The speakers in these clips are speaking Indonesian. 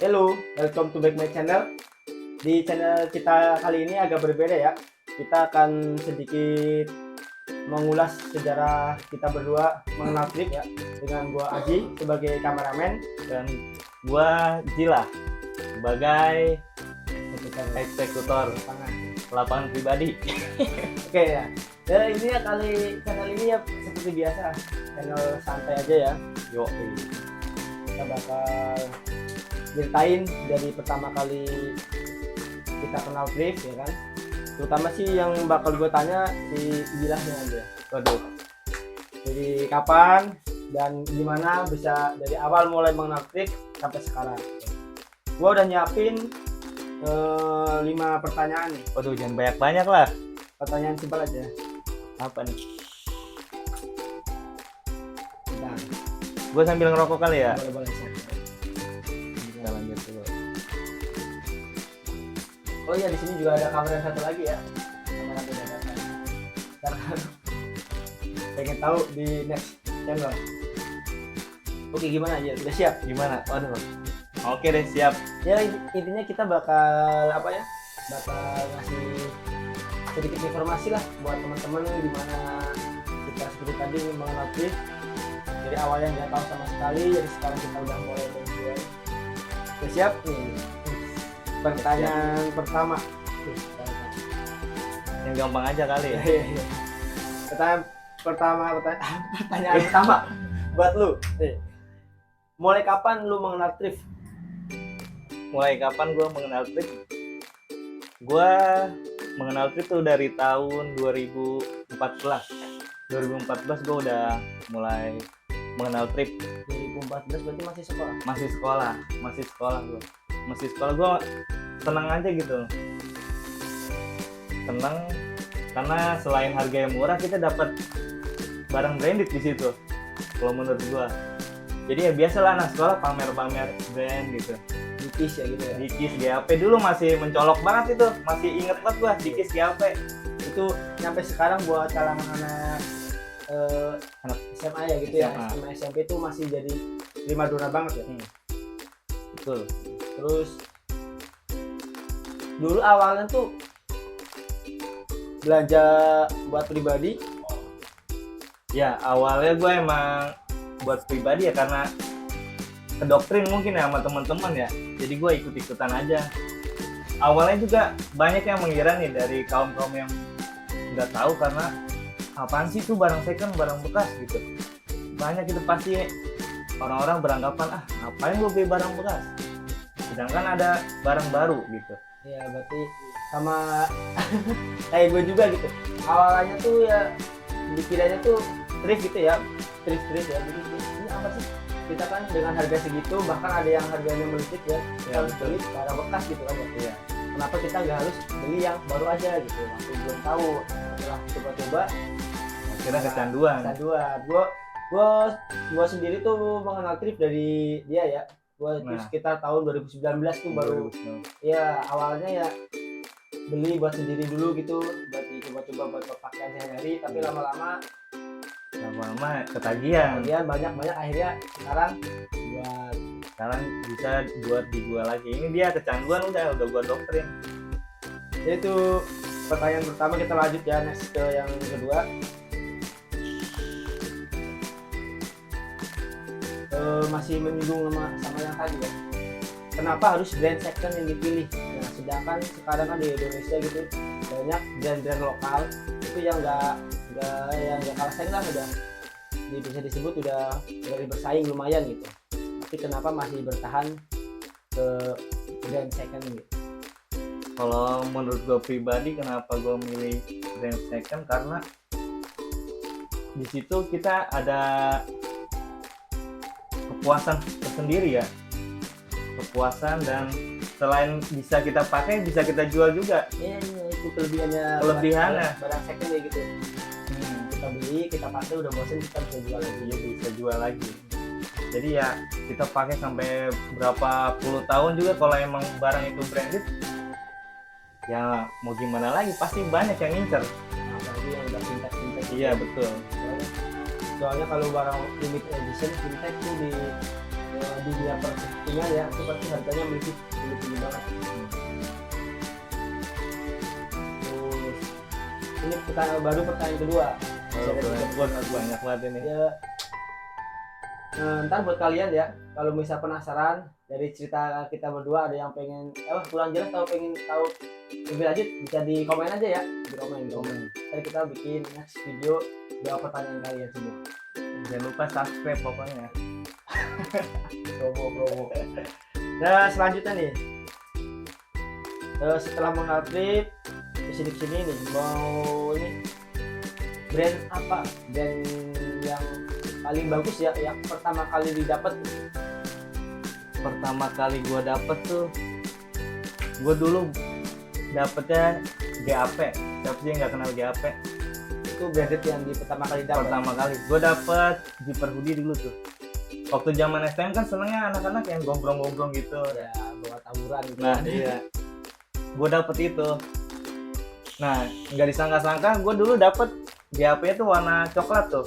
Hello, welcome to back my channel. Di channel kita kali ini agak berbeda ya. Kita akan sedikit mengulas sejarah kita berdua mengenal trip ya. Dengan gua Aji sebagai kameramen dan gua Jila sebagai eksekutor lapangan pribadi. Oke ya. Ya ini ya channel ini ya seperti biasa, channel santai aja ya. Yo, Kita bakal ceritain dari pertama kali kita kenal trip ya kan. Terutama sih yang bakal gue tanya si Jilahnya aja. waduh, Jadi kapan dan gimana bisa dari awal mulai mengenal trip sampai sekarang. Gue udah nyiapin 5 pertanyaan nih. waduh jangan banyak-banyak lah. Pertanyaan simpel aja. Apa nih? Nah, Gua sambil ngerokok kali ya. boleh sih. Kita lanjut dulu. Oh iya, di sini juga ada kamera satu lagi ya. Kamera beda data. Karena pengen tahu di next channel. Oke, gimana aja? Udah siap? Gimana? Waduh. Oke deh, siap. Ya intinya kita bakal apa ya? Bakal ngasih sedikit informasi lah buat teman-teman gimana kita seperti tadi mengenal trip. Dari awalnya nggak tahu sama sekali, jadi sekarang kita udah mulai belajar. Udah siap nih? Pertanyaan pertama. Yang gampang aja kali ya. Pertanyaan pertama buat lu. Nih. Mulai kapan lu mengenal trip? Mulai kapan gua mengenal trip? Gua mengenal trip tuh dari tahun 2014. 2014 gua udah mulai mengenal trip. 2014 berarti masih sekolah. Masih sekolah gua tenang aja gitu, tenang karena selain harga yang murah kita dapat barang branded di situ kalau menurut gua. Jadi ya biasalah anak sekolah pamer-pamer brand gitu. Dikis ya gitu ya. Dikis GAP dulu masih mencolok banget itu, masih inget banget gua Dikis GAP. Itu sampai sekarang buat kalangan anak SMA ya gitu ya. SMA SMP itu masih jadi primadona banget ya. Betul. Terus dulu awalnya tuh belanja buat pribadi. Ya awalnya gue emang buat pribadi ya karena kedoktrin mungkin ya sama teman-teman ya. Jadi gue ikut-ikutan aja. Awalnya juga banyak yang mengira nih dari kaum-kaum yang nggak tahu karena apaan sih tuh barang second, barang bekas gitu. Banyak itu pasti orang-orang beranggapan ngapain gue beli barang bekas. Sedangkan ada barang baru gitu. Ya berarti sama kayak gue juga gitu. Awalnya tuh ya dikiranya tuh thrift gitu ya, thrift ya. Jadi ini apa sih? Kita kan dengan harga segitu, bahkan ada yang harganya melejit ya. Kita harus beli barang bekas gitu kan ya. Iya. Kenapa kita nggak harus beli yang baru aja gitu? Waktu belum tahu, setelah coba-coba, Akhirnya kecanduan. Gua sendiri tuh mengenal thrift dari dia ya. Gua itu sekitar tahun 2019 tuh baru. Ya awalnya ya beli buat sendiri dulu gitu, buat coba-coba buat pakaian sehari-hari, tapi lama-lama ketagihan. banyak akhirnya sekarang Bisa buat dijual lagi. Ini dia kecanduan udah gua doktrin. Jadi itu pertanyaan pertama, kita lanjut ya next ke yang kedua. Masih menyinggung sama yang tadi ya. Kenapa harus brand second yang dipilih? Nah, sedangkan sekarang kan di Indonesia gitu banyak brand-brand lokal itu yang nggak kalah saing lah, udah bisa disebut udah dari bersaing lumayan gitu. Tapi kenapa masih bertahan ke brand second gitu? Kalau menurut gue pribadi kenapa gue milih brand second karena di situ kita ada kepuasan tersendiri ya, kepuasan dan selain bisa kita pakai bisa kita jual juga. Iya itu kelebihannya barang second ya gitu. Kita beli, kita pakai, udah bosen kita bisa jual lagi. Jadi ya kita pakai sampai berapa puluh tahun juga kalau emang barang itu branded. Ya mau gimana lagi, pasti banyak yang ngincer. Apalagi yang udah fintech. Iya betul. Soalnya kalau barang limited edition fintech tuh dunia perketingan ya, itu pasti harganya melejit tinggi banget. Terus ini pertanyaan kedua. Banyak banget ini. Ya, ntar buat kalian ya, kalau misal penasaran dari cerita kita berdua, ada yang pengen kurang jelas atau pengen tahu lebih lanjut, bisa di komen aja ya, di komen. Ntar kita bikin next video jawab pertanyaan kalian semua. Jangan lupa subscribe pokoknya. Promo. Nah, selanjutnya nih, setelah mengenal Trip kesini nih, mau ini brand apa, brand yang paling bagus ya, yang pertama kali didapat? Pertama kali gue dapet tuh, gue dulu dapetnya GAP. Siapa sih yang nggak kenal GAP? Itu branded yang di pertama kali dapat. Pertama kali gue dapet Zipper hoodie dulu tuh. Waktu zaman STM kan senengnya anak-anak yang gombrong-gombrong gitu. Ya, bawa taburan gitu. Nah iya, gue dapet itu. Nah nggak disangka-sangka gue dulu dapet GAP-nya tuh warna coklat tuh.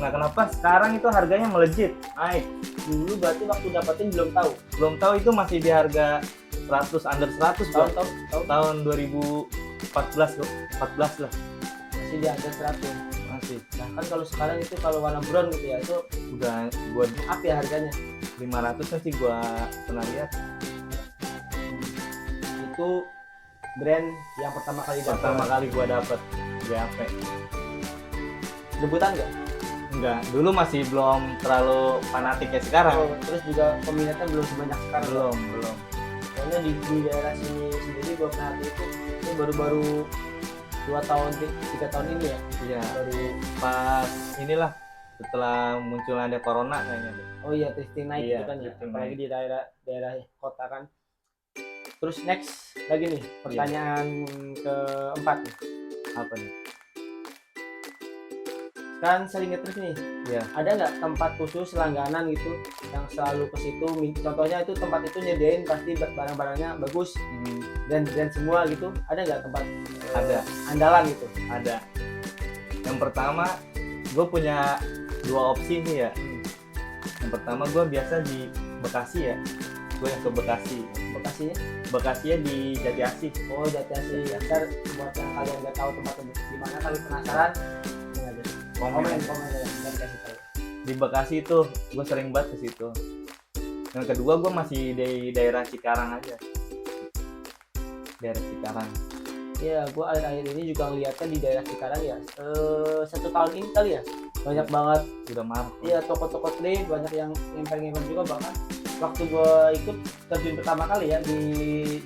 Nah kenapa sekarang itu harganya melejit naik? Dulu berarti waktu dapetin Belum tahu itu masih di harga 100, under 100 tahun 2014 tuh, 14 lah. masih di harga 100. Masih. Nah kan kalau sekarang itu kalau warna brown gitu ya, itu Udah gua up ya harganya. 500 sih gua pernah lihat. Itu brand yang pertama kali dapat. Pertama kali gua dapet GAP. Debutan nggak? Enggak, dulu masih belum terlalu fanatik kayak sekarang. Terus juga peminatnya belum sebanyak sekarang. Belum. Soalnya di daerah sini sendiri gua perhatiin itu ini baru 2 tahun 3 tahun ini ya. Iya. Baru Pas inilah setelah muncul ada corona kayaknya deh. oh iya thrifting naik Iya, gitu kan ya. thrifting Apalagi di daerah kota kan. Terus next lagi nih pertanyaan keempat nih. Apa nih? Kan sering nge-thrift nih. Iya. Ada nggak tempat khusus langganan gitu yang selalu ke situ? Contohnya itu tempat itu nyediain pasti barang-barangnya bagus, brand semua gitu. Ada nggak tempat Ada. andalan gitu? Ada. Yang pertama, gue punya 2 opsi sih ya. Yang pertama gue biasa di Bekasi ya. Gue yang ke Bekasi. Bekasinya? Bekasinya di Jatiasih. Oh Jatiasih. Ntar buat yang kalian nggak tahu tempat di mana, kali penasaran, komen aja dan kasih tahu. Di Bekasi itu gue sering banget ke situ. Yang kedua gue masih di daerah Cikarang aja. Daerah Cikarang. Ya, gue akhir-akhir ini juga ngeliatnya di daerah Cikarang ya. 1 tahun ini kali ya, banyak banget. Udah marak. Iya, toko-toko thrift banyak yang ngempel-ngempel juga. Bahkan waktu gue ikut terjun pertama kali ya di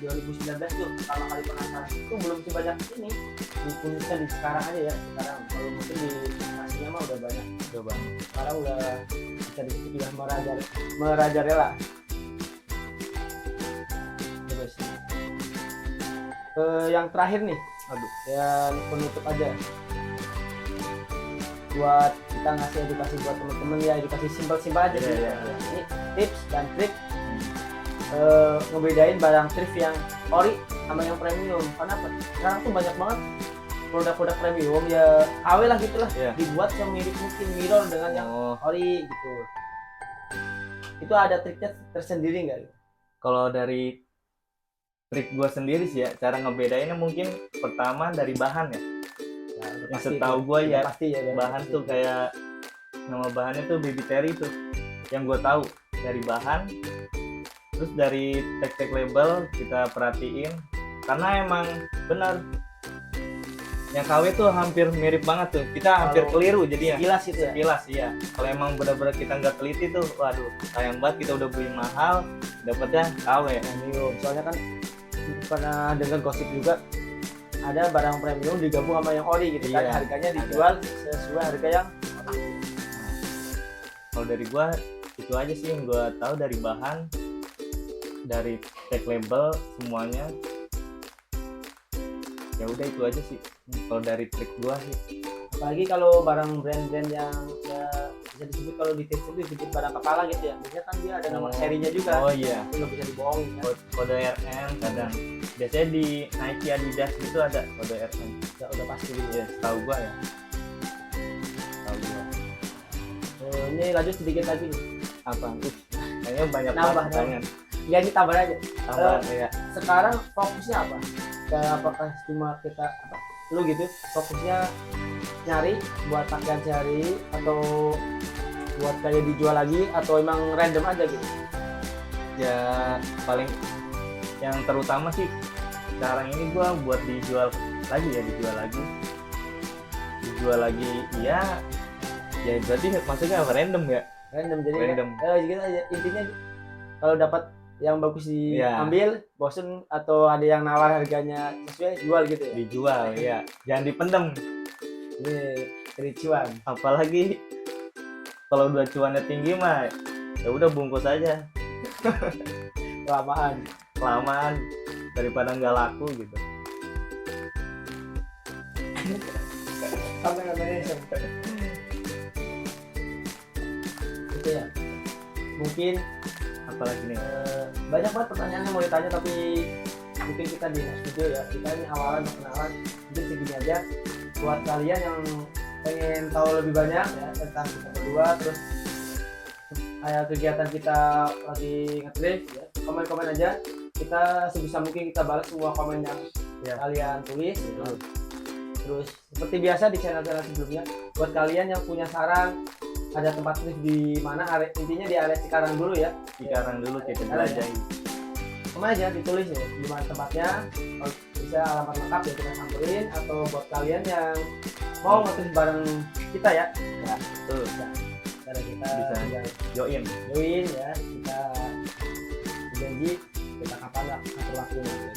2019 tuh, pertama kali penasaran itu belum sebanyak ini. Di khususnya di Cikarang aja ya. Sekarang kalau mungkin di Bekasinya mah udah banyak. Udah banget. Sekarang udah bisa disebut udah merajalela. Terus yang terakhir nih, Aduh. yang penutup aja buat kita ngasih edukasi buat temen-temen ya, edukasi simpel-simpel aja sih. Iya. Ini tips dan trik ngebedain barang thrift yang ori sama yang premium. Kenapa? Sekarang tuh banyak banget produk-produk premium ya, KW lah gitulah, Iya. dibuat yang mirip mungkin mirror dengan yang ori gitu. Itu ada triknya tersendiri nggak? Kalau dari trik gue sendiri sih ya, cara ngebedainnya mungkin pertama dari bahan ya. Ya, Yang setahu gue ya, pasti ya bahan tuh kayak nama bahannya tuh Baby Terry tuh. Yang gue tahu dari bahan, terus dari tag label kita perhatiin, karena emang benar yang KW tuh hampir mirip banget tuh. Kita hampir keliru jadinya. sekilas itu ya. Sekilas iya. Kalau emang benar-benar kita nggak teliti tuh, waduh sayang banget kita udah beli mahal, dapetnya KW. Premium. Soalnya kan pernah dengar gosip juga ada barang premium digabung sama yang ori gitu kan, Iya, harganya dijual sesuai harga yang ori. Kalau dari gua itu aja sih yang gua tahu dari bahan, dari tag label semuanya. Ya udah itu aja sih. Kalau dari trik gua sih. Apalagi kalau barang brand-brand yang ya bisa disebut kalau di tips itu disebut barang kepala gitu ya. Biasanya kan dia ada nomor serinya juga. Oh iya. Itu nggak bisa dibohongin kan. Kode RN kadang. Biasanya di Nike, Adidas gitu ada kode RN. Udah pasti gitu ya. Tahu gua ya. Tahu gua. Ini lanjut sedikit lagi nih. Apa? Kayaknya banyak Nambah, banget pertanyaan. Ya ini tambah aja. Tambahan ya. Sekarang fokusnya apa? Kayak apakah cuma kita apa? Lu gitu fokusnya nyari buat pakaian sehari atau buat kayak dijual lagi atau emang random aja gitu? Ya paling yang terutama sih sekarang ini gua buat dijual lagi iya. Ya berarti maksudnya apa, random ya? Random jadi Random. gitu aja. Intinya kalau dapat yang bagus Iya. diambil, bosen atau ada yang nawar harganya sesuai jual gitu ya. Dijual ya. Jangan dipendem. Ini kericuan. Apalagi kalau udah cuannya tinggi mah ya udah bungkus aja. Kelamaan daripada nggak laku gitu. Sampai nggak beres. Itu ya. Mungkin Apalagi nih? banyak banget pertanyaan yang mau ditanya tapi mungkin kita di next video ya. Kita ini awalan perkenalan mungkin segini aja buat kalian yang pengen tahu lebih banyak ya tentang kita berdua, terus kayak kegiatan kita lagi nge-drift ya, komen aja, kita sebisa mungkin kita balas semua komen yang Ya. kalian tulis gitu. Terus seperti biasa di channel-channel sebelumnya, buat kalian yang punya saran ada tempat drift di mana, intinya di area Cikarang dulu ya. Cikarang dulu kita Ada ya? jelajahi. Sama aja ditulis ya di mana tempatnya, kalau bisa alamat lengkap ya kita samperin, atau buat kalian yang mau nge-drift bareng kita ya, Tuh, cara kita Bisa. tinggal join. join ya, kita janji kita kapan lah atur waktu gitu.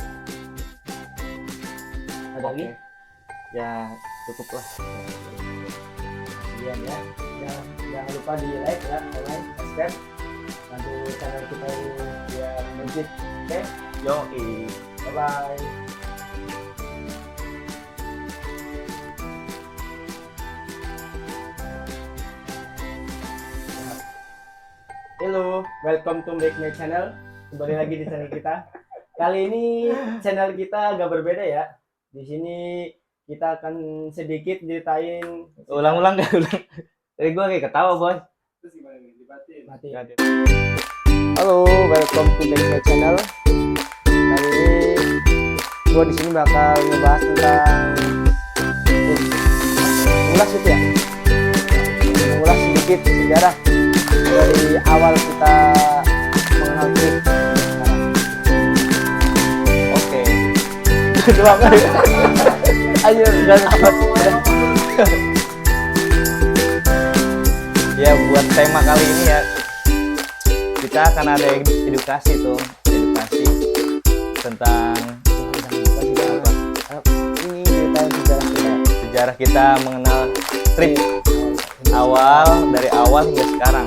Ada lagi? Oke. Ya cukup lah. Sekian ya. Jangan lupa di like ya, comment, subscribe, bantu channel kita ini biar melejit. Oke, Yoi. bye bye. Halo, welcome to back my channel. Kembali lagi di channel kita. Kali ini channel kita agak berbeda ya. Di sini kita akan sedikit ceritain. Ulang-ulang gak ulang. Tadi gua kayak ketawa, Bos. Mati. Halo, welcome to back my channel. Kali ini gua di sini bakal ngebahas tentang mengulas gitu ya. Mengulas sedikit sejarah dari awal kita mengenal drift. Oke. Doang. Ayo, jangan cepat. Ya buat tema kali ini ya kita akan ada edukasi tentang Ini ceritain sejarah kita mengenal trip awal dari awal hingga sekarang.